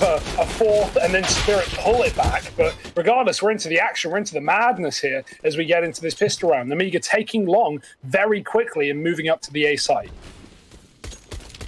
a fourth and then Spirit pull it back. But regardless, we're into the action, we're into the madness here as we get into this pistol round. Nemiga taking long very quickly and moving up to the A site.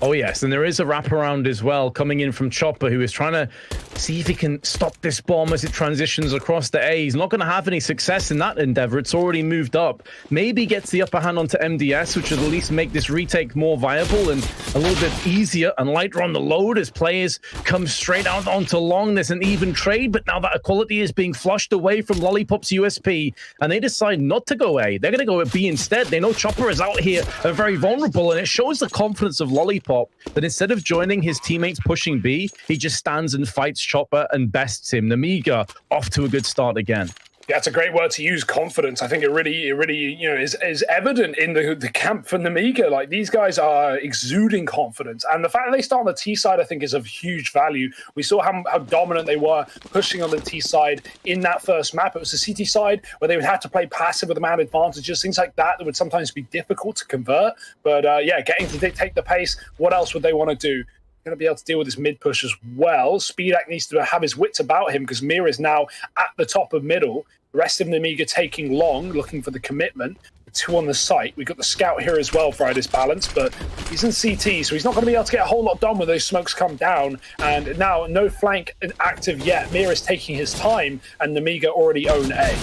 Oh, yes, and there is a wraparound as well coming in from Chopper, who is trying to see if he can stop this bomb as it transitions across the A. He's not going to have any success in that endeavor. It's already moved up. Maybe gets the upper hand onto MDS, which would at least make this retake more viable and a little bit easier and lighter on the load as players come straight out onto long. There's an even trade, but now that equality is being flushed away from Lollipop's USP, and they decide not to go A. They're going to go at B instead. They know Chopper is out here and very vulnerable, and it shows the confidence of Lollipop that instead of joining his teammates pushing B, he just stands and fights Chopper and bests him. Nemiga off to a good start again. Yeah, it's a great word to use, confidence. I think it really is evident in the camp for Nemiga. Like, these guys are exuding confidence. And the fact that they start on the T side, I think, is of huge value. We saw how dominant they were pushing on the T side in that first map. It was the CT side where they would have to play passive with the man advantages, things like that would sometimes be difficult to convert. But yeah, getting to dictate the pace, what else would they want to do? Going to be able to deal with this mid push as well. Speedak needs to have his wits about him because Mir is now at the top of middle. The rest of Nemiga taking long, looking for the commitment. 2 on the site. We've got the scout here as well for Idis balance, but he's in CT, so he's not going to be able to get a whole lot done when those smokes come down. And now no flank active yet. Mir is taking his time, and Nemiga already own A.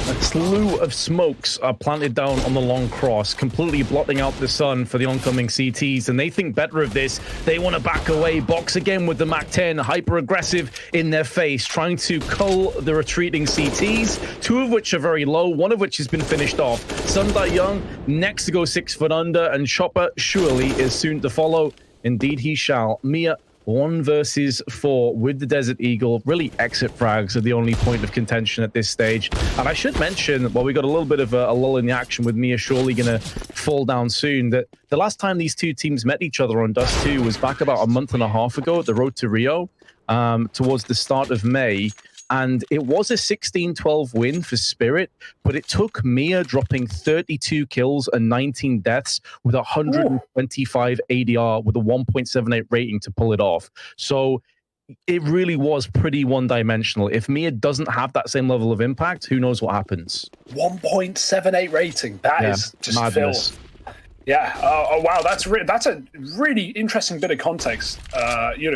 A slew of smokes are planted down on the long cross, completely blotting out the sun for the oncoming CTs, and they think better of this. They want to back away, box again with the Mac-10, hyper-aggressive in their face, trying to cull the retreating CTs, 2 of which are very low, 1 of which has been finished off. Sundai Young next to go 6 foot under, and Chopper surely is soon to follow. Indeed he shall. Mia 1 versus 4 with the Desert Eagle. Really, exit frags are the only point of contention at this stage. And I should mention, well, we got a little bit of a lull in the action with Mia surely going to fall down soon, that the last time these two teams met each other on Dust 2 was back about a month and a half ago at the Road to Rio, towards the start of May. And it was a 16-12 win for Spirit, but it took Mia dropping 32 kills and 19 deaths with 125 ADR with a 1.78 rating to pull it off. So it really was pretty one-dimensional. If Mia doesn't have that same level of impact, who knows what happens? 1.78 rating. That is just madness. Yeah. Oh, wow. That's a really interesting bit of context.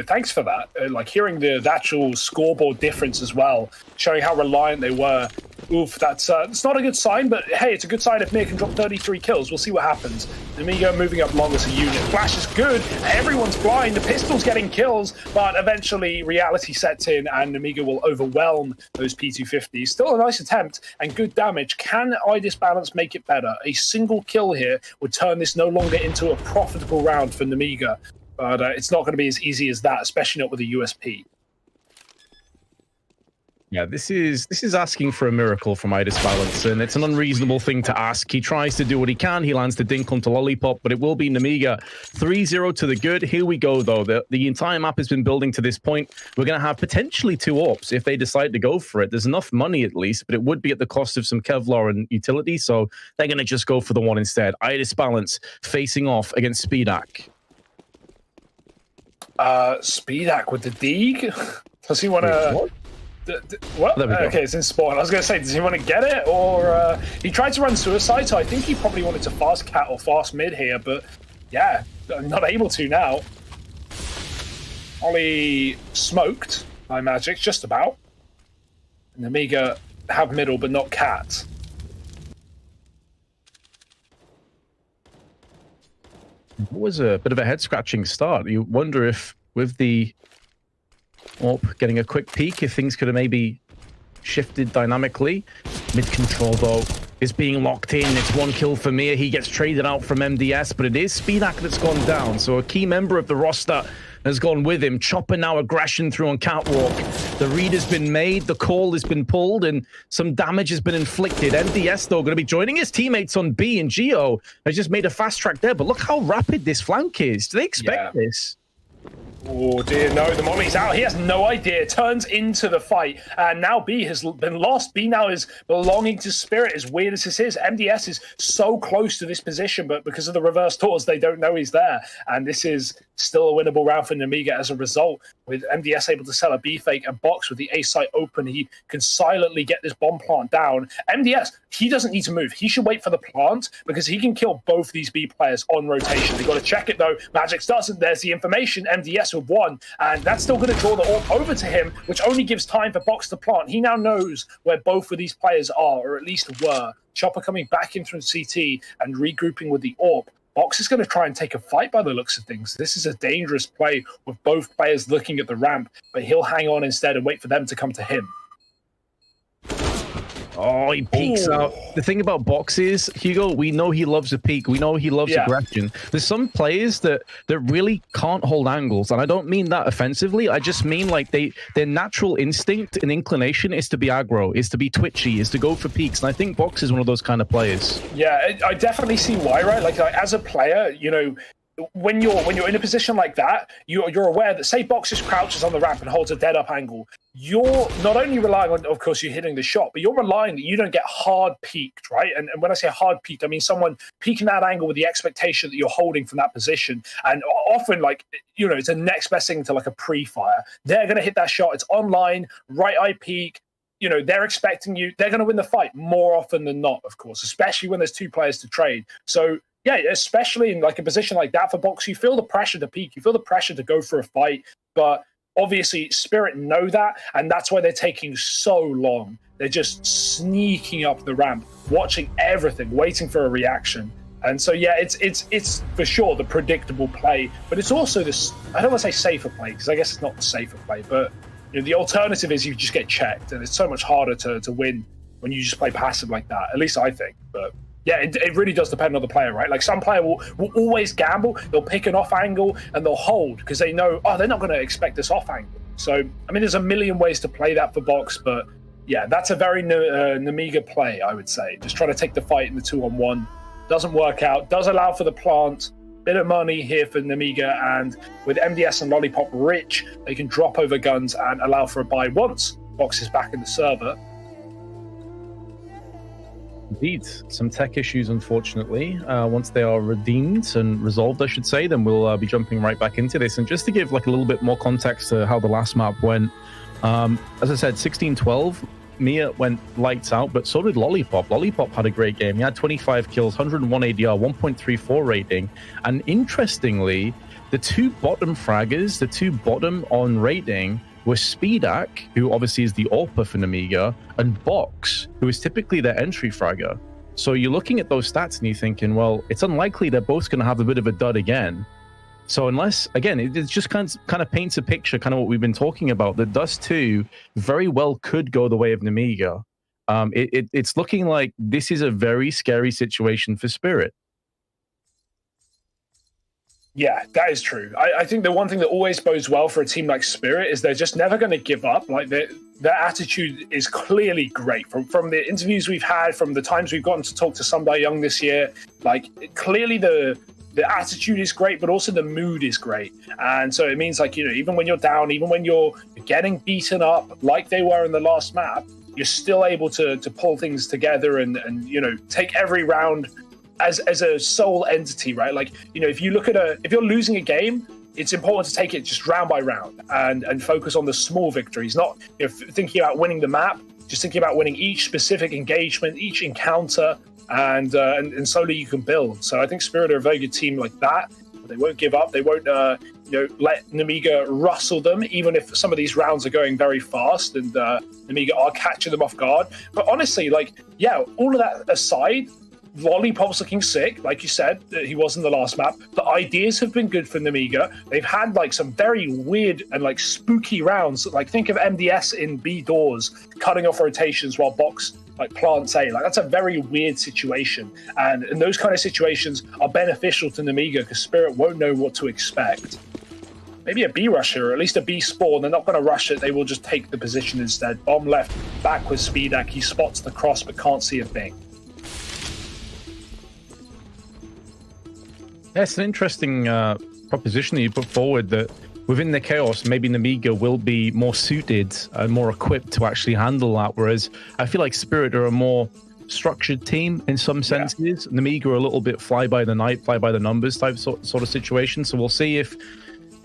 Thanks for that. Like hearing the actual scoreboard difference as well, showing how reliant they were. Oof, that's it's not a good sign, but hey, it's a good sign if Mir can drop 33 kills. We'll see what happens. Nemiga moving up long as a unit. Flash is good. Everyone's blind. The pistol's getting kills, but eventually reality sets in and Nemiga will overwhelm those P250s. Still a nice attempt and good damage. Can Idis balance make it better? A single kill here would turn this no longer into a profitable round for Nemiga, but it's not going to be as easy as that, especially not with a USP. Yeah, this is asking for a miracle from Idis Balance, and it's an unreasonable thing to ask. He tries to do what he can. He lands the dink onto Lollipop, but it will be Nemiga 3-0 to the good. Here we go, though. The entire map has been building to this point. We're going to have potentially 2 AWPs if they decide to go for it. There's enough money, at least, but it would be at the cost of some Kevlar and utility, so they're going to just go for the 1 instead. Idis Balance facing off against Speedak. Speedak with the Deeg? Does he want to... What? Okay, it's in spawn. I was going to say, does he want to get it? Or he tried to run suicide, so I think he probably wanted to fast cat or fast mid here, but yeah, not able to now. Ollie smoked by Magic, just about. And Nemiga have middle, but not cat. It was a bit of a head-scratching start. You wonder if, with the AWP getting a quick peek, if things could have maybe shifted dynamically. Mid-control, though, is being locked in. It's 1 kill for Mir. He gets traded out from MDS, but it is Speedak that's gone down. So a key member of the roster has gone with him. Chopper now aggression through on Catwalk. The read has been made, the call has been pulled, and some damage has been inflicted. MDS, though, going to be joining his teammates on B, and Geo has just made a fast track there. But look how rapid this flank is. Do they expect this? Oh dear, no, the Molly's out. He has no idea. Turns into the fight. And now B has been lost. B now is belonging to Spirit, as weird as this is. MDS is so close to this position, but because of the reverse doors, they don't know he's there. And this is still a winnable round for Nemiga as a result. With MDS able to sell a B fake and Box with the A site open, he can silently get this bomb plant down. MDS, he doesn't need to move. He should wait for the plant because he can kill both these B players on rotation. They've got to check it though. Magix doesn't. There's the information. MDS with one, and that's still going to draw the AWP over to him, which only gives time for Box to plant. He now knows where both of these players are, or at least were. Chopper coming back in from CT and regrouping with the AWP. Box is going to try and take a fight by the looks of things. This is a dangerous play with both players looking at the ramp, but he'll hang on instead and wait for them to come to him. Oh, he peeks out. The thing about Box is, Hugo, we know he loves a peek. We know he loves aggression. There's some players that really can't hold angles, and I don't mean that offensively. I just mean like their natural instinct and inclination is to be aggro, is to be twitchy, is to go for peaks, and I think Box is one of those kind of players. Yeah, I definitely see why, right? Like as a player, you know, when you're in a position like that, you're aware that, say Box just crouches on the ramp and holds a dead up angle, you're not only relying on, of course, you're hitting the shot, but you're relying that you don't get hard peaked, right? And when I say hard peaked, I mean someone peeking that angle with the expectation that you're holding from that position. And often, like, you know, it's a next best thing to like a pre-fire. They're going to hit that shot. It's online, right eye peak. You know, they're expecting you. They're going to win the fight more often than not, of course, especially when there's two players to trade. So, yeah, especially in like a position like that for Box, you feel the pressure to peak. You feel the pressure to go for a fight. But obviously, Spirit know that, and that's why they're taking so long. They're just sneaking up the ramp, watching everything, waiting for a reaction. And so, yeah, it's for sure the predictable play, but it's also this, I don't want to say safer play, because I guess it's not the safer play, but you know, the alternative is you just get checked, and it's so much harder to win when you just play passive like that, at least I think. But yeah, it really does depend on the player, right? Like some player will always gamble. They'll pick an off angle and they'll hold because they know, oh, they're not going to expect this off angle. So, I mean, there's a million ways to play that for Box, but yeah, that's a very Nemiga play, I would say. Just trying to take the fight in the 2-on-1. Doesn't work out. Does allow for the plant. Bit of money here for Nemiga, and with MDS and Lollipop rich, they can drop over guns and allow for a buy once Box is back in the server. Indeed, some tech issues, unfortunately. Once they are redeemed and resolved, I should say, then we'll be jumping right back into this. And just to give like a little bit more context to how the last map went, as I said, 16-12, Mia went lights out, but so did Lollipop. Lollipop had a great game. He had 25 kills, 101 ADR, 1.34 rating. And interestingly, the two bottom fraggers, the two bottom on rating, were Speedak, who obviously is the AWPer for Nemiga, and Box, who is typically their entry fragger. So you're looking at those stats and you're thinking, well, it's unlikely they're both going to have a bit of a dud again. So unless, again, it just kind of paints a picture, kind of what we've been talking about, that Dust 2 very well could go the way of Nemiga. It's looking like this is a very scary situation for Spirit. Yeah, that is true. I think the one thing that always bodes well for a team like Spirit is they're just never going to give up. Like their attitude is clearly great. From the interviews we've had, from the times we've gotten to talk to Sundai Young this year, like clearly the attitude is great, but also the mood is great. And so it means, like, you know, even when you're down, even when you're getting beaten up like they were in the last map, you're still able to pull things together and you know, take every round as a sole entity, right? Like, you know, if you look at if you're losing a game, it's important to take it just round by round and focus on the small victories, not, you know, thinking about winning the map, just thinking about winning each specific engagement, each encounter, and slowly you can build. So I think Spirit are a very good team like that. They won't give up. They won't, you know, let Nemiga rustle them, even if some of these rounds are going very fast and Nemiga are catching them off guard. But honestly, like, yeah, all of that aside, Lollipop's looking sick, like you said, he was in the last map. The ideas have been good for Nemiga. They've had like some very weird and like spooky rounds. Like think of MDS in B doors cutting off rotations while Box like plants A. Like that's a very weird situation. And those kind of situations are beneficial to Nemiga because Spirit won't know what to expect. Maybe a B rusher or at least a B spawn. They're not going to rush it. They will just take the position instead. Bomb left, back with Speedak. He spots the cross but can't see a thing. Yeah, it's an interesting proposition that you put forward, that within the chaos, maybe Nemiga will be more suited and more equipped to actually handle that. Whereas I feel like Spirit are a more structured team in some senses. Yeah. Nemiga are a little bit fly by the night, fly by the numbers type sort of situation. So we'll see if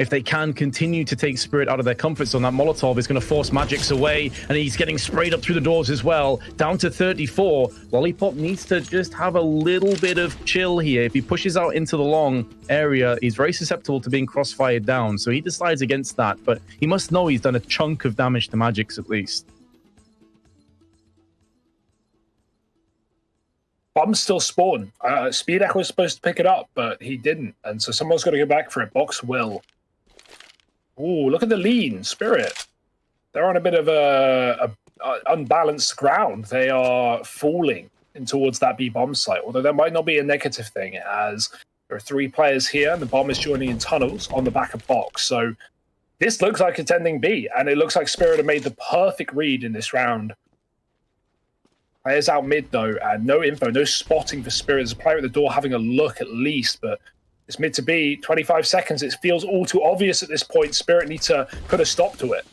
they can continue to take Spirit out of their comfort zone. That Molotov is going to force Magix away, and he's getting sprayed up through the doors as well. Down to 34. Lollipop needs to just have a little bit of chill here. If he pushes out into the long area, he's very susceptible to being crossfired down. So he decides against that, but he must know he's done a chunk of damage to Magix at least. Bombs still spawn. Speedak was supposed to pick it up, but he didn't. And so someone's got to go back for it. Box will. Ooh, look at the lean. Spirit. They're on a bit of a unbalanced ground. They are falling in towards that B bomb site, although that might not be a negative thing, as there are 3 players here, and the bomb is joining in tunnels on the back of box. So this looks like it's ending B, and it looks like Spirit have made the perfect read in this round. Players out mid, though, and no info, no spotting for Spirit. There's a player at the door having a look at least, but it's mid to B, 25 seconds. It feels all too obvious at this point. Spirit need to put a stop to it.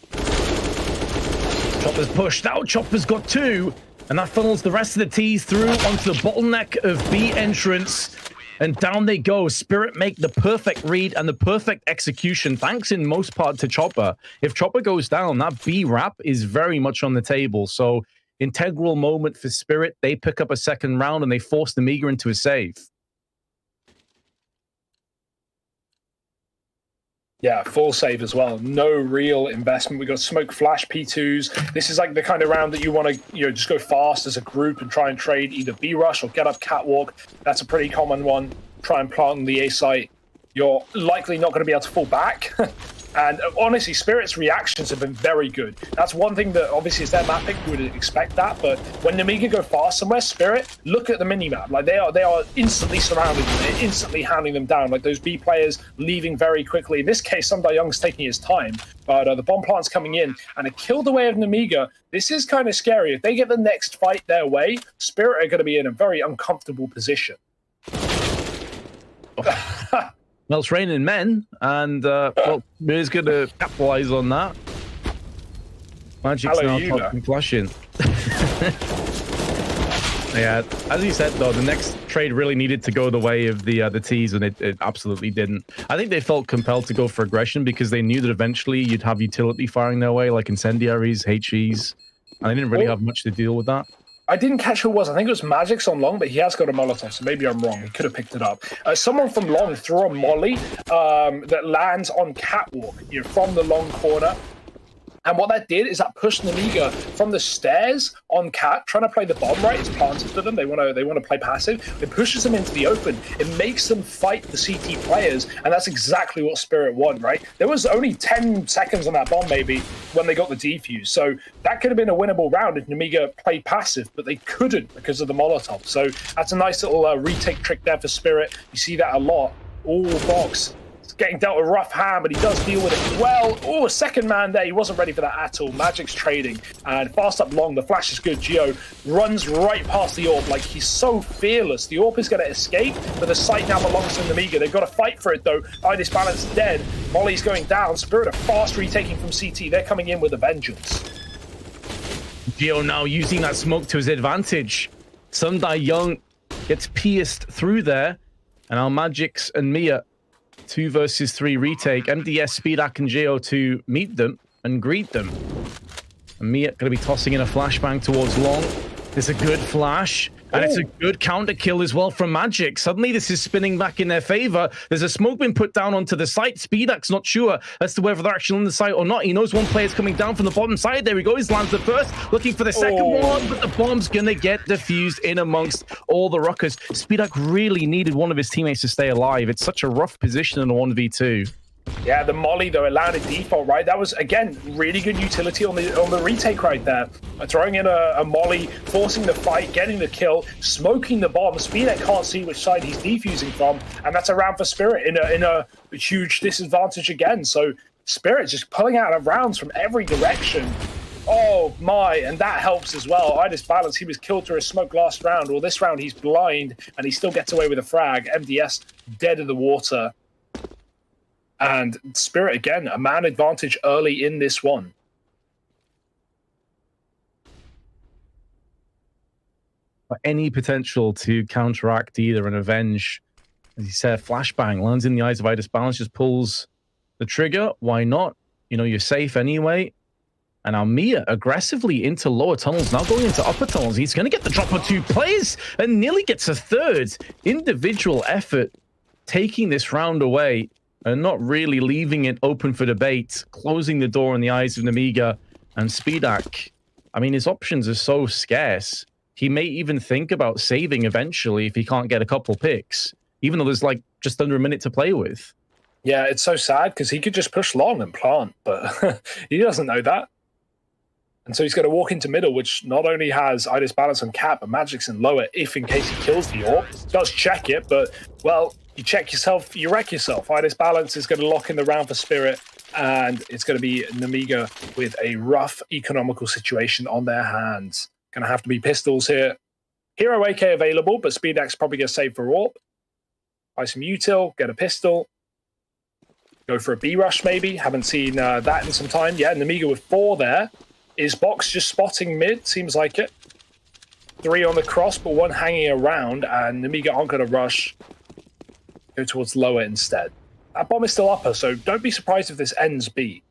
Chopper's pushed out. Chopper's got 2, and that funnels the rest of the T's through onto the bottleneck of B entrance. And down they go. Spirit make the perfect read and the perfect execution, thanks in most part to Chopper. If Chopper goes down, that B wrap is very much on the table. So integral moment for Spirit. They pick up a second round and they force the Nemiga into a save. Yeah, full save as well. No real investment. We got smoke flash P2s. This is like the kind of round that you want to, just go fast as a group and try and trade either B rush or get up catwalk. That's a pretty common one. Try and plant on the A site. You're likely not going to be able to fall back. And honestly, Spirit's reactions have been very good. That's one thing that obviously is their map pick. You would expect that, but when Nemiga go fast somewhere, Spirit, look at the mini-map. Like they are instantly surrounding them. They're instantly handing them down. Like those B players leaving very quickly. In this case, Sundar Young's taking his time, but the bomb plant's coming in and it killed the way of Nemiga. This is kind of scary. If they get the next fight their way, Spirit are going to be in a very uncomfortable position. Well, it's raining men, and well, Mir's going to capitalize on that. Magic's now talking flashing. Yeah, as you said, though, the next trade really needed to go the way of the T's, and it absolutely didn't. I think they felt compelled to go for aggression because they knew that eventually you'd have utility firing their way, like incendiaries, HEs, and they didn't really have much to deal with that. I didn't catch who it was. I think it was Magix on long, but he has got a Molotov, so maybe I'm wrong. He could have picked it up. Someone from long threw a molly that lands on catwalk, from the long corner. And what that did is that pushed Nemiga from the stairs on cat, trying to play the bomb right. It's planted for them. They want to play passive. It pushes them into the open. It makes them fight the CT players, and that's exactly what Spirit want, right? There was only 10 seconds on that bomb, maybe, when they got the defuse. So that could have been a winnable round if Nemiga played passive, but they couldn't because of the Molotov. So that's a nice little retake trick there for Spirit. You see that a lot. Oh, box. Getting dealt a rough hand, but he does deal with it well. Oh, a second man there. He wasn't ready for that at all. Magic's trading. And fast up long. The flash is good. Geo runs right past the AWP. Like, he's so fearless. The AWP is going to escape, but the site now belongs to Nemiga. They've got to fight for it, though. Idis Balance dead. Molly's going down. Spirit are fast retaking from CT. They're coming in with a vengeance. Geo now using that smoke to his advantage. Sundar Young gets pierced through there. And now Magix and Mia 2 versus 3 retake. MDS, Speedak, and Geo to meet them and greet them. And Mia going to be tossing in a flashbang towards long. There's a good flash. And it's a good counter kill as well from Magic. Suddenly, this is spinning back in their favor. There's a smoke being put down onto the site. Speedak's not sure as to whether they're actually on the site or not. He knows one player's coming down from the bottom side. There he goes. Lands the first. Looking for the second one. But the bomb's going to get defused in amongst all the ruckers. Speedak really needed one of his teammates to stay alive. It's such a rough position in a 1v2. Yeah, the molly, though, it landed default, right? That was, again, really good utility on the retake right there. Throwing in a molly, forcing the fight, getting the kill, smoking the bomb. Speedak can't see which side he's defusing from, and that's a round for Spirit in a huge disadvantage again. So Spirit just pulling out of rounds from every direction. Oh my, and that helps as well. Idis Balance, he was killed through a smoke last round. Well, this round he's blind, and he still gets away with a frag. MDS dead in the water. And Spirit, again, a man advantage early in this one. Any potential to counteract either and avenge, as you said, flashbang lands in the eyes of Idis Balance, just pulls the trigger. Why not? You know, you're safe anyway. And now Mia aggressively into lower tunnels, now going into upper tunnels. He's going to get the drop of 2 plays and nearly gets a third. Individual effort taking this round away and not really leaving it open for debate, closing the door in the eyes of Nemiga and Speedak. I mean, his options are so scarce. He may even think about saving eventually if he can't get a couple picks, even though there's like just under a minute to play with. Yeah, it's so sad because he could just push long and plant, but he doesn't know that. And so he's going to walk into middle, which not only has Idis Balance on cap, but Magic's in lower if in case he kills the orb. Does check it, but, well, you check yourself, you wreck yourself. Idis Balance is going to lock in the round for Spirit, and it's going to be Nemiga with a rough economical situation on their hands. Going to have to be pistols here. Hero AK available, but Speedak's probably going to save for AWP. Buy some util, get a pistol. Go for a B rush maybe. Haven't seen that in some time. Yeah, Nemiga with 4 there. Is Box just spotting mid? Seems like it. 3 on the cross, but 1 hanging around, and Nemiga aren't going to rush. Go towards lower instead. That bomb is still upper, so don't be surprised if this ends B.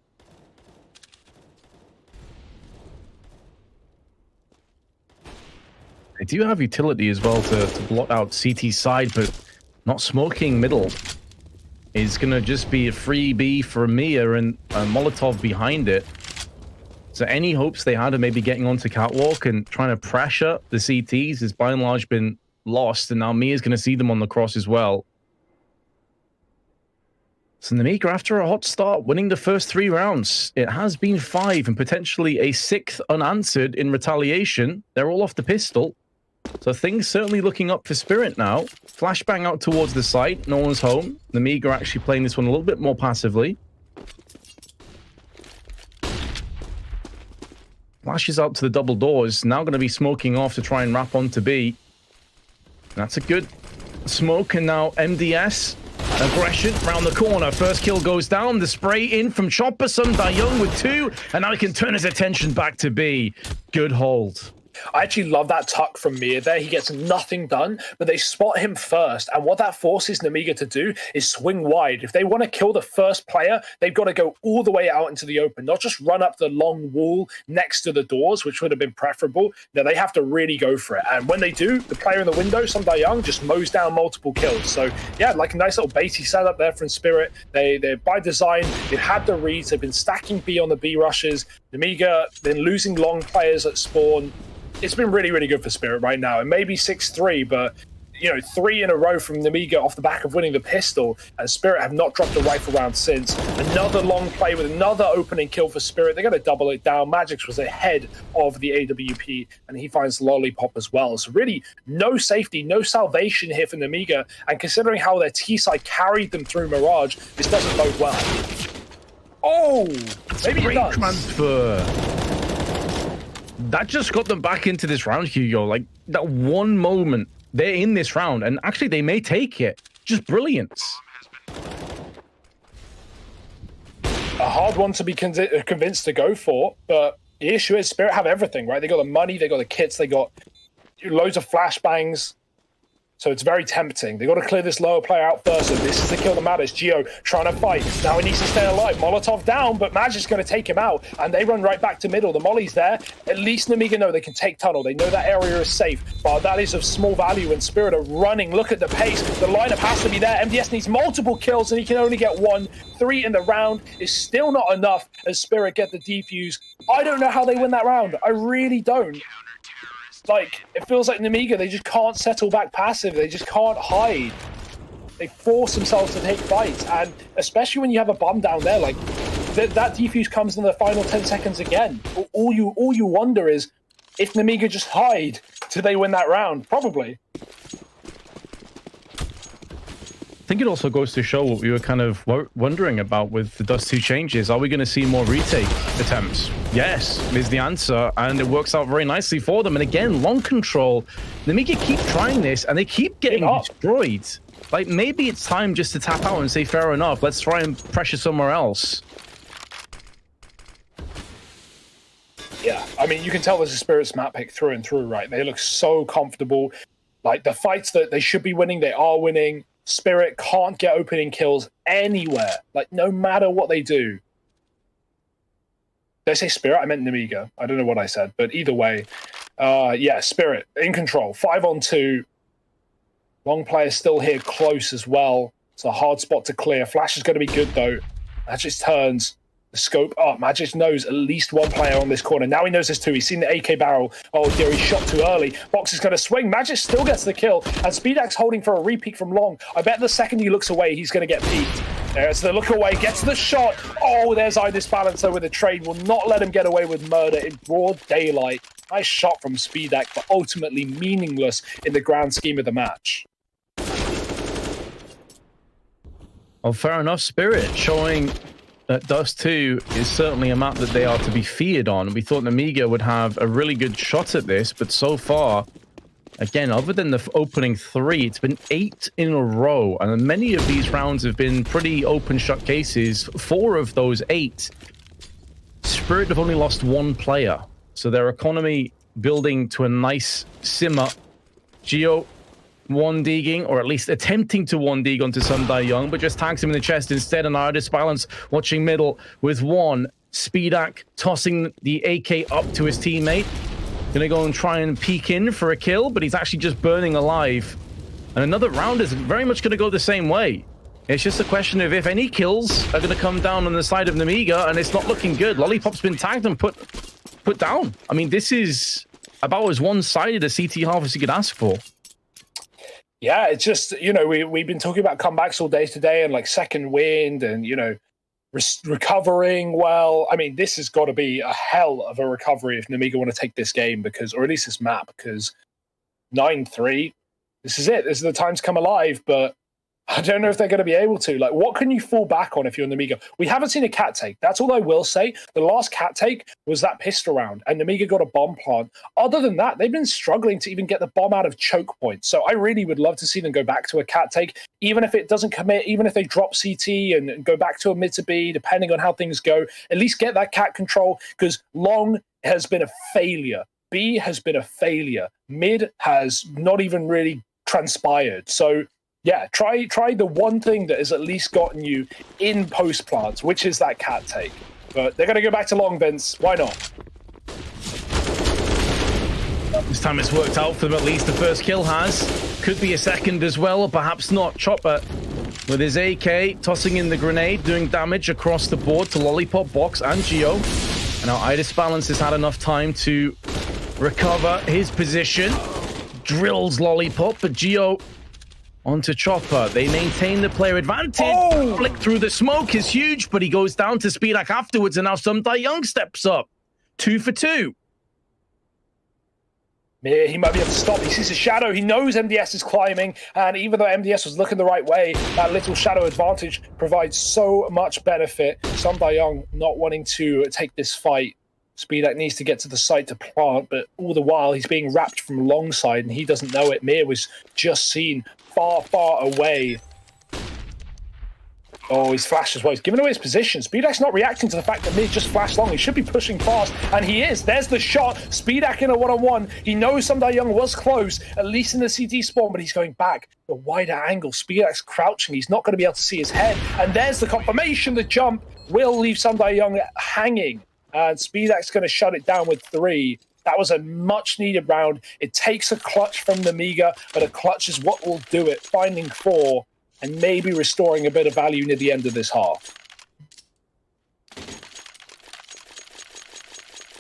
They do have utility as well to blot out CT side, but not smoking middle is going to just be a free B for Mia and a Molotov behind it. So any hopes they had of maybe getting onto Catwalk and trying to pressure the CTs has by and large been lost, and now Mia's going to see them on the cross as well. So Nemiga, after a hot start, winning the first 3 rounds. It has been 5 and potentially a 6th unanswered in retaliation. They're all off the pistol. So things certainly looking up for Spirit now. Flashbang out towards the site. No one's home. Nemiga actually playing this one a little bit more passively. Flashes out to the double doors. Now going to be smoking off to try and wrap onto B. That's a good smoke. And now MDS. Aggression round the corner. First kill goes down. The spray in from Chopper. Some Young with 2. And now he can turn his attention back to B. Good hold. I actually love that tuck from Mia there. He gets nothing done, but they spot him first. And what that forces Nemiga to do is swing wide. If they want to kill the first player, they've got to go all the way out into the open, not just run up the long wall next to the doors, which would have been preferable. No, they have to really go for it. And when they do, the player in the window, Some Young, just mows down multiple kills. So, yeah, like a nice little baity setup there from Spirit. They're by design. They've had the reads. They've been stacking B on the B rushes. Nemiga been losing long players at spawn. It's been really, really good for Spirit right now. And maybe 6-3, but, you know, 3 in a row from Nemiga off the back of winning the pistol. And Spirit have not dropped a rifle round since. Another long play with another opening kill for Spirit. They're going to double it down. Magix was ahead of the AWP, and he finds Lollipop as well. So really, no safety, no salvation here for Nemiga. And considering how their T-side carried them through Mirage, this doesn't bode well. Oh, maybe it does. Transfer. That just got them back into this round, Hugo. Like, that one moment, they're in this round, and actually they may take it. Just brilliance. A hard one to be convinced to go for, but the issue is Spirit have everything, right? They got the money, they got the kits, they got loads of flashbangs. So it's very tempting. They got to clear this lower player out first, and this is the kill that matters. Geo trying to fight. Now he needs to stay alive. Molotov down, but Magic's going to take him out, and they run right back to middle. The molly's there. At least Nemiga know they can take tunnel. They know that area is safe, but that is of small value, and Spirit are running. Look at the pace. The lineup has to be there. MDS needs multiple kills, and he can only get 1. 3 in the round is still not enough as Spirit get the defuse. I don't know how they win that round. I really don't. Like, it feels like Nemiga, they just can't settle back passive. They just can't hide. They force themselves to take fights. And especially when you have a bomb down there, like, that defuse comes in the final 10 seconds again. All you wonder is, if Nemiga just hide, do they win that round? Probably. I think it also goes to show what we were kind of wondering about with the Dust 2 changes. Are we going to see more retake attempts? Yes, is the answer, and it works out very nicely for them. And again, long control. Nemiga keep trying this, and they keep getting destroyed. like, maybe it's time just to tap out and say, fair enough, let's try and pressure somewhere else. Yeah, I mean, you can tell there's a Spirit's map pick through and through, right? They look so comfortable. Like, the fights that they should be winning, they are winning. Spirit can't get opening kills anywhere, like, no matter what they do. Did I say Spirit? I meant Nemiga. I don't know what I said, but either way, yeah, Spirit in control. 5-on-2. Long player still here close as well. It's a hard spot to clear. Flash is going to be good, though. Magic turns the scope up. Magic knows at least one player on this corner. Now he knows there's two. He's seen the AK barrel. Oh dear, he shot too early. Box is going to swing. Magic still gets the kill. And Speedax holding for a re-peek from long. I bet the second he looks away, he's going to get peeked. There's the look away. Gets the shot. Oh, there's Idis Balancer with a trade. Will not let him get away with murder in broad daylight. Nice shot from Speedax, but ultimately meaningless in the grand scheme of the match. Well, fair enough. Spirit showing that Dust 2 is certainly a map that they are to be feared on. We thought Nemiga would have a really good shot at this, but so far, again, other than the opening 3, it's been 8 in a row, and many of these rounds have been pretty open shot cases. 4 of those 8, Spirit have only lost 1 player, so their economy building to a nice simmer. Geo 1-digging, or at least attempting to 1-dig onto Sundai Young, but just tags him in the chest instead. And Ardis Balance watching middle with 1. Speedak tossing the AK up to his teammate. Gonna go and try and peek in for a kill, but he's actually just burning alive. And another round is very much gonna go the same way. It's just a question of if any kills are gonna come down on the side of Nemiga, and it's not looking good. Lollipop's been tagged and put down. I mean, this is about as one-sided a CT half as you could ask for. Yeah, it's just, you know, we've been talking about comebacks all day today and like second wind and, you know, recovering well. I mean, this has got to be a hell of a recovery if Nemiga want to take this game, because, or at least this map, because 9-3, this is it. This is the time to come alive, but I don't know if they're going to be able to. Like, what can you fall back on if you're Nemiga? We haven't seen a cat take. That's all I will say. The last cat take was that pistol round, and Nemiga got a bomb plant. Other than that, they've been struggling to even get the bomb out of choke points. So I really would love to see them go back to a cat take, even if it doesn't commit, even if they drop CT and go back to a mid to B, depending on how things go. At least get that cat control, because long has been a failure. B has been a failure. Mid has not even really transpired. So yeah, try the one thing that has at least gotten you in post plants, which is that cat take. But they're going to go back to long, Vince. Why not? This time it's worked out for them at least. The first kill has. Could be a second as well, or perhaps not. Chopper with his AK, tossing in the grenade, doing damage across the board to Lollipop, Box, and Geo. And now Idis Balance has had enough time to recover his position. Drills Lollipop, but Geo onto Chopper. They maintain the player advantage. Oh! Flick through the smoke is huge, but he goes down to Speedak afterwards, and now Sundai Young steps up. 2 for 2. Yeah, he might be able to stop. He sees a shadow. He knows MDS is climbing, and even though MDS was looking the right way, that little shadow advantage provides so much benefit. Sundai Young not wanting to take this fight. Speedak needs to get to the site to plant, but all the while he's being wrapped from long side, and he doesn't know it. Mir was just seen far, far away. Oh, he's flashed as well. He's given away his position. Speedak's not reacting to the fact that Mir just flashed long. He should be pushing fast, and he is. There's the shot. Speedak in a one-on-one. He knows Sundai Young was close, at least in the CT spawn, but he's going back. The wider angle. Speedak's crouching. He's not going to be able to see his head. And there's the confirmation. The jump will leave Sundai Young hanging. And Speedak's going to shut it down with 3. That was a much-needed round. It takes a clutch from Nemiga, but a clutch is what will do it, finding 4 and maybe restoring a bit of value near the end of this half.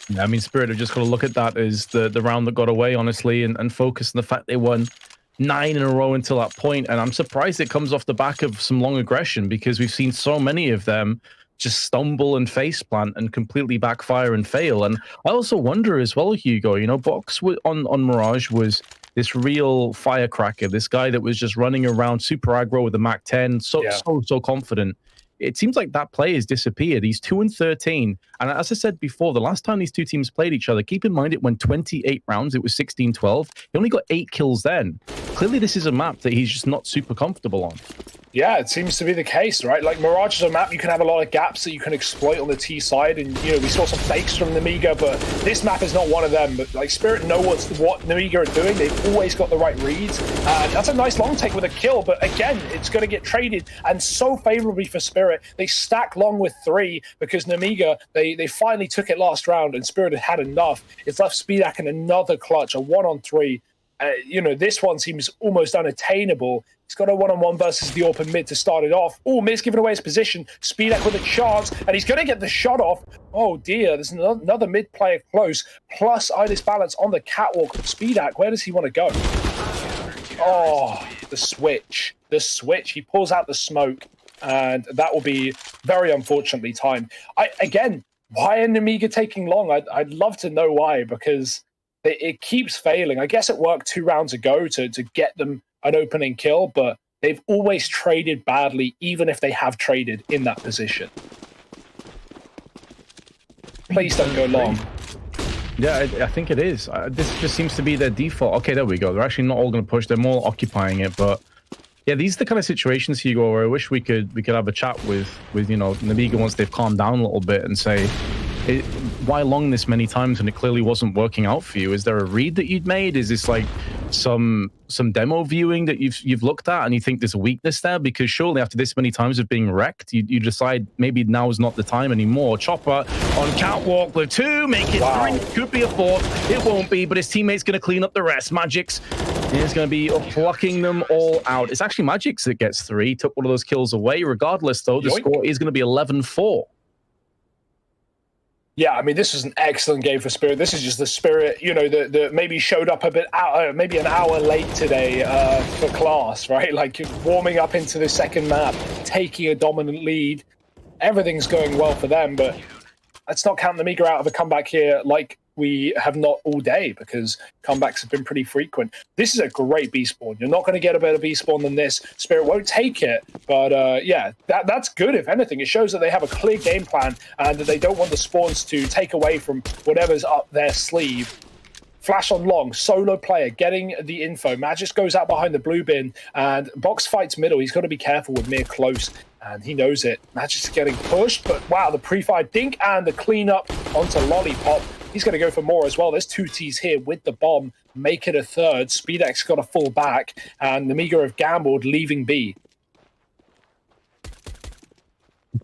Yeah, I mean, Spirit have just got to look at that as the round that got away, honestly, and focus on the fact they won 9 in a row until that point. And I'm surprised it comes off the back of some long aggression, because we've seen so many of them just stumble and faceplant and completely backfire and fail. And I also wonder as well, Hugo, you know, Box on Mirage was this real firecracker, this guy that was just running around super aggro with the Mac 10, so confident. it seems like that play has disappeared. He's 2-13. And as I said before, the last time these two teams played each other, keep in mind it went 28 rounds. It was 16-12. He only got 8 kills then. Clearly, this is a map that he's just not super comfortable on. Yeah, it seems to be the case, right? Like, Mirage is a map you can have a lot of gaps that you can exploit on the T side, and, you know, we saw some fakes from Nemiga, but this map is not one of them. But, like, Spirit know what Nemiga are doing. They've always got the right reads. That's a nice long take with a kill, but again, it's going to get traded, and so favorably for Spirit. They stack long with 3 because Nemiga, they finally took it last round, and Spirit had had enough. It's left Speedak in another clutch, a 1-on-3. You know, this one seems almost unattainable. He's got a 1-on-1 versus the open mid to start it off. Oh, Miz giving away his position. Speedak with a chance, and he's going to get the shot off. Oh, dear. There's another mid player close, plus Idis Balance on the catwalk. Speedak, where does he want to go? Oh, the switch. The switch. He pulls out the smoke, and that will be very unfortunately timed. Again, why are Nemiga taking long? I'd love to know why, because it keeps failing. I guess it worked 2 rounds ago to get them an opening kill, but they've always traded badly, even if they have traded in that position. Please don't go long. Yeah, I think it is. This just seems to be their default. Okay, there we go. They're actually not all going to push. They're more occupying it, but yeah, these are the kind of situations, Hugo, where I wish we could have a chat with you know, Nemiga once they've calmed down a little bit and say, why long this many times when it clearly wasn't working out for you? Is there a read that you'd made? Is this like some demo viewing that you've looked at and you think there's a weakness there? Because surely after this many times of being wrecked, you decide maybe now is not the time anymore. Chopper on catwalk with 2, make it 3, could be a 4th. It won't be, but his teammate's going to clean up the rest. Magix is going to be plucking them all out. It's actually Magix that gets 3, took one of those kills away. Regardless, though, the score is going to be 11-4. Yeah, I mean, this was an excellent game for Spirit. This is just the Spirit, you know, that maybe showed up a bit maybe an hour late today for class, right? Like warming up into the second map, taking a dominant lead. Everything's going well for them, but let's not count Nemiga out of a comeback here like we have not all day, because comebacks have been pretty frequent. This is a great B spawn. You're not going to get a better B spawn than this. Spirit won't take it, but yeah, that's good. If anything, it shows that they have a clear game plan and that they don't want the spawns to take away from whatever's up their sleeve. Flash on long, solo player getting the info. Magix goes out behind the blue bin, and Box fights middle. He's got to be careful with Mir close, and he knows it. Magix is getting pushed, but wow, the pre-fire dink and the cleanup onto Lollipop. He's going to go for more as well. There's 2 Ts here with the bomb. Make it a 3rd. Speedak's got to fall back, and Nemiga have gambled, leaving B.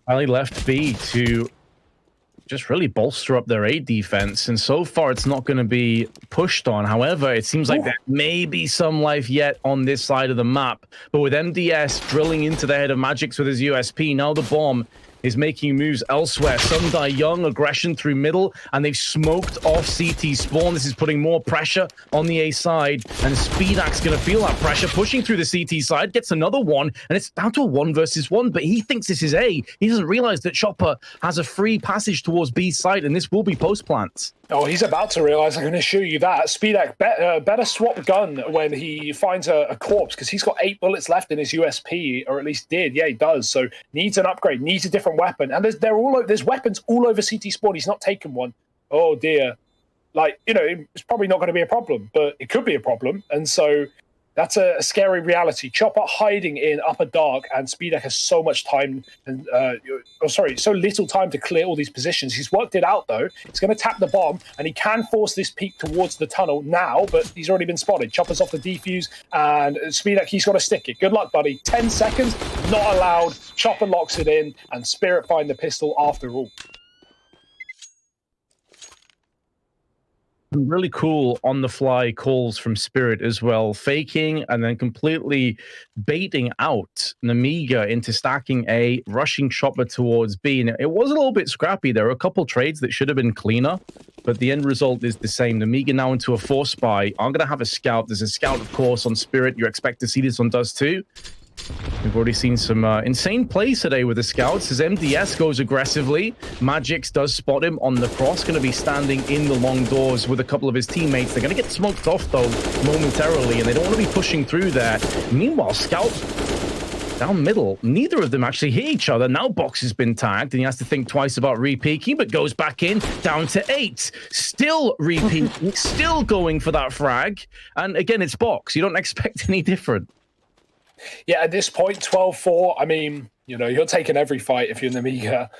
Finally left B to just really bolster up their A defense, and so far it's not going to be pushed on. However, it seems like there may be some life yet on this side of the map, but with MDS drilling into the head of Magix with his USP, now the bomb is making moves elsewhere. Some die young, aggression through middle, and they've smoked off CT spawn. This is putting more pressure on the A side, and Speedak's going to feel that pressure, pushing through the CT side, gets another one, and it's down to a 1 versus 1, but he thinks this is A. He doesn't realize that Chopper has a free passage towards B side, and this will be post plants. Oh, he's about to realize, I'm going to show you that. Speedak better swap gun when he finds a corpse, because he's got 8 bullets left in his USP, or at least did. Yeah, he does. So needs an upgrade, needs a different weapon. And there's weapons all over CT spawn. He's not taken one. Oh, dear. Like, you know, it's probably not going to be a problem, but it could be a problem. And so that's a scary reality. Chopper hiding in upper dark, and Speedak has so much time, and so little time to clear all these positions. He's worked it out, though. He's going to tap the bomb, and he can force this peek towards the tunnel now, but he's already been spotted. Chopper's off the defuse, and Speedak, he's got to stick it. Good luck, buddy. 10 seconds, not allowed. Chopper locks it in, and Spirit find the pistol after all. Really cool on-the-fly calls from Spirit as well, faking and then completely baiting out Nemiga into stacking A, rushing Chopper towards B. And it was a little bit scrappy. There were a couple trades that should have been cleaner, but the end result is the same. Nemiga now into a 4 spy. I'm going to have a scout. There's a scout, of course, on Spirit. You expect to see this on Dust too. We've already seen some insane plays today with the scouts as MDS goes aggressively. Magix does spot him on the cross, going to be standing in the long doors with a couple of his teammates. They're going to get smoked off, though, momentarily, and they don't want to be pushing through there. Meanwhile, Scout down middle, neither of them actually hit each other. Now Box has been tagged, and he has to think twice about re-peeking, but goes back in, down to 8. Still re-peeking, still going for that frag. And again, it's Box. You don't expect any different. Yeah, at this point, 12-4, I mean, you know, you're taking every fight if you're Nemiga.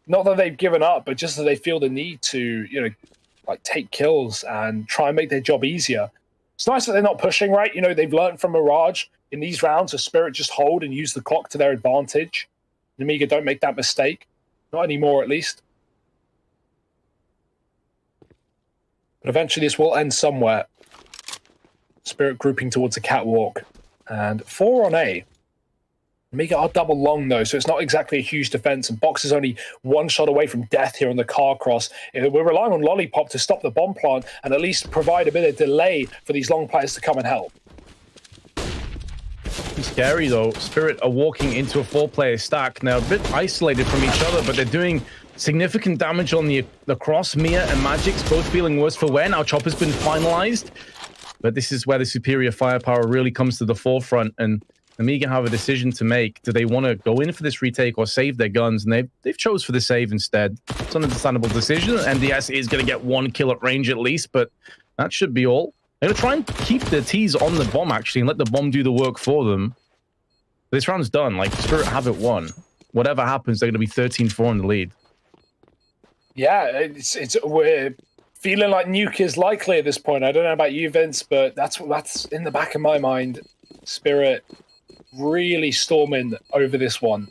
Not that they've given up, but just that they feel the need to, you know, like take kills and try and make their job easier. It's nice that they're not pushing, right? You know, they've learned from Mirage. In these rounds, a Spirit just hold and use the clock to their advantage. Nemiga don't make that mistake. Not anymore, at least. But eventually this will end somewhere. Spirit grouping towards the catwalk. And 4 on A. Nemiga are double long, though, so it's not exactly a huge defense, and Box is only one shot away from death here on the car cross. We're relying on Lollipop to stop the bomb plant and at least provide a bit of delay for these long players to come and help. It's scary, though. Spirit are walking into a 4-player stack. Now, a bit isolated from each other, but they're doing significant damage on the cross. Mia and Magic's both feeling worse for wear. Now, Chopper's been finalized, but this is where the superior firepower really comes to the forefront, and Nemiga have a decision to make. Do they want to go in for this retake or save their guns? And they've chose for the save instead. It's an understandable decision. MDS is going to get 1 kill at range at least, but that should be all. They're going to try and keep the T's on the bomb, actually, and let the bomb do the work for them. But this round's done. Like, Spirit have it won. Whatever happens, they're going to be 13-4 in the lead. Yeah, we're feeling like nuke is likely at this point. I don't know about you, Vince, but that's in the back of my mind. Spirit really storming over this one.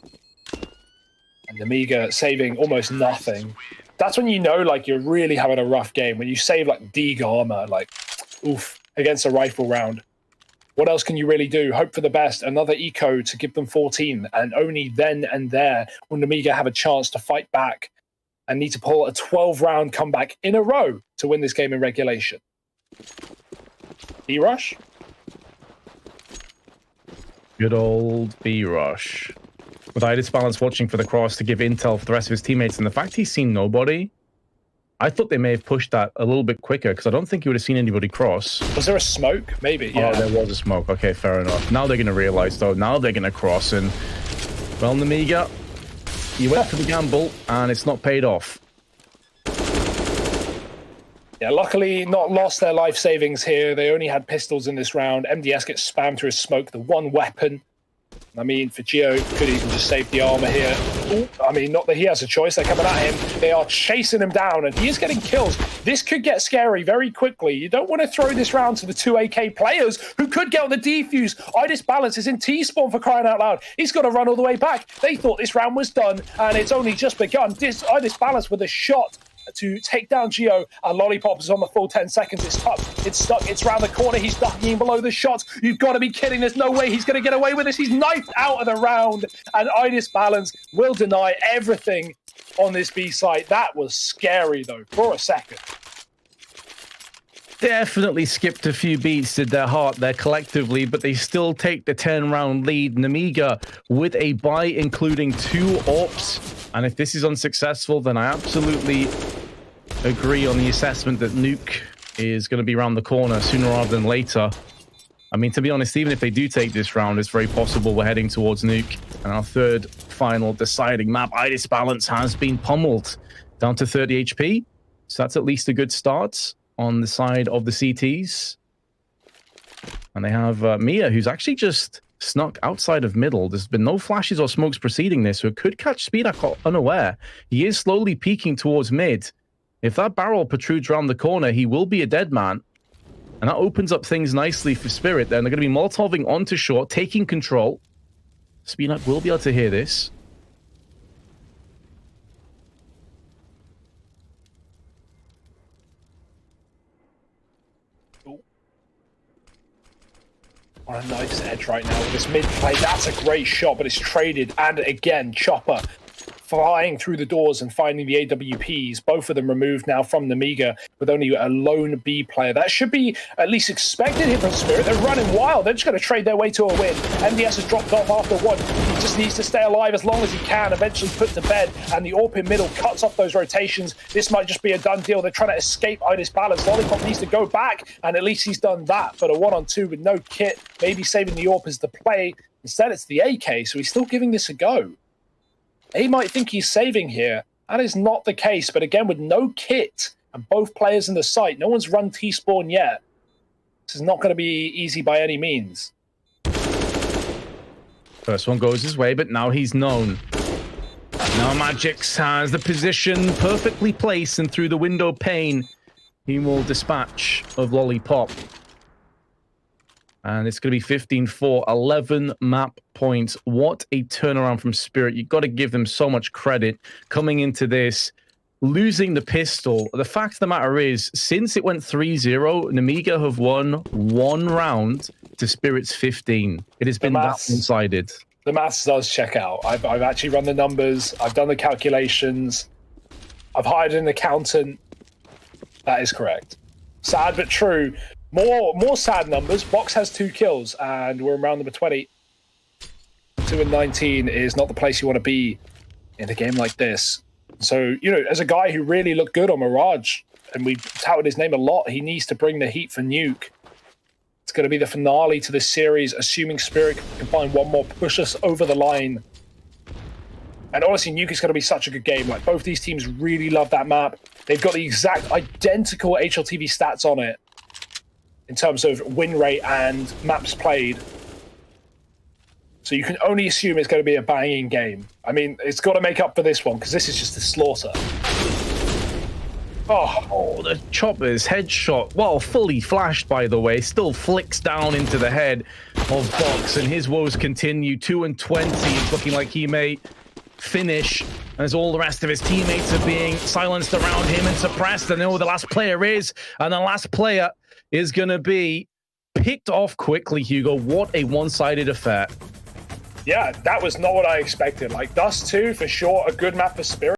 And Nemiga saving almost nothing. That's when you know, like, you're really having a rough game. When you save, like, D armor, like, oof, against a rifle round. What else can you really do? Hope for the best. Another eco to give them 14. And only then and there will Nemiga have a chance to fight back and need to pull a 12-round comeback in a row to win this game in regulation. B-Rush? Good old B-Rush. With Idis Balance watching for the cross to give intel for the rest of his teammates, and the fact he's seen nobody, I thought they may have pushed that a little bit quicker, because I don't think he would have seen anybody cross. Was there a smoke? Maybe, yeah. Oh, there was a smoke. Okay, fair enough. Now they're going to realize, though. Now they're going to cross, and, well, Nemiga, you went for the gamble, and it's not paid off. Yeah, luckily not lost their life savings here. They only had pistols in this round. MDS gets spammed through his smoke, the one weapon. I mean, for Geo, could even just save the armor here. Ooh, I mean, not that he has a choice. They're coming at him. They are chasing him down, and he is getting kills. This could get scary very quickly. You don't want to throw this round to the 2 AK players who could get on the defuse. Idis Balance is in T-spawn, for crying out loud. He's got to run all the way back. They thought this round was done, and it's only just begun. Idis Balance with a shot to take down Geo, and Lollipop is on the full 10 seconds. It's stuck, it's round the corner. He's ducking in below the shots. You've got to be kidding. There's no way he's going to get away with this. He's knifed out of the round, and Idis Balance will deny everything on this B site. That was scary, though, for a second. Definitely skipped a few beats, did their heart there collectively, but they still take the 10-round lead. Nemiga with a buy, including 2 AWPs. And if this is unsuccessful, then I absolutely agree on the assessment that Nuke is going to be around the corner sooner rather than later. I mean, to be honest, even if they do take this round, it's very possible we're heading towards Nuke. And our third final deciding map, Idis Balance, has been pummeled down to 30 HP. So that's at least a good start on the side of the CTs. And they have Mia, who's actually just snuck outside of middle. There's been no flashes or smokes preceding this, so it could catch Speedak unaware. He is slowly peeking towards mid. If that barrel protrudes around the corner, he will be a dead man. And that opens up things nicely for Spirit. Then they're going to be Molotoving onto short, taking control. Speedak will be able to hear this. On a nice edge right now with this mid play. That's a great shot, but it's traded. And again, Chopper flying through the doors and finding the AWPs. Both of them removed now from Nemiga with only a lone B player. That should be at least expected here from Spirit. They're running wild. They're just going to trade their way to a win. MDS has dropped off after one. He just needs to stay alive as long as he can, eventually put to bed. And the AWP in middle cuts off those rotations. This might just be a done deal. They're trying to escape Idis Balance. Lollipop needs to go back, and at least he's done that. But a 1-on-2 with no kit, maybe saving the AWP is the play. Instead, it's the AK, so he's still giving this a go. He might think he's saving here. That is not the case, but again, with no kit and both players in the site, no one's run T-spawn yet. This is not going to be easy by any means. First one goes his way, but now he's known. Now Magix has the position perfectly placed, and through the window pane, he will dispatch of Lollipop. And it's going to be 15-4, 11 map points. What a turnaround from Spirit. You've got to give them so much credit coming into this, losing the pistol. The fact of the matter is, since it went 3-0, Nemiga have won 1 round to Spirit's 15. It has been that one-sided. The maths does check out. I've actually run the numbers. I've done the calculations. I've hired an accountant. That is correct. Sad but true. More sad numbers. Box has 2 kills, and we're in round number 20. 2-19 is not the place you want to be in a game like this. So, you know, as a guy who really looked good on Mirage, and we touted his name a lot, he needs to bring the heat for Nuke. It's going to be the finale to this series, assuming Spirit can find one more, push us over the line. And honestly, Nuke is going to be such a good game. Like, both these teams really love that map. They've got the exact identical HLTV stats on it in terms of win rate and maps played. So you can only assume it's going to be a banging game. I mean, it's got to make up for this one, because this is just a slaughter. Oh, the chopper's headshot, well, fully flashed, by the way, still flicks down into the head of Box, and his woes continue. 2-20, it's looking like he may finish, as all the rest of his teammates are being silenced around him and suppressed. And know who the last player is, and the last player is going to be picked off quickly, Hugo. What a one-sided affair. Yeah, that was not what I expected. Like, Dust 2, for sure, a good map for Spirit.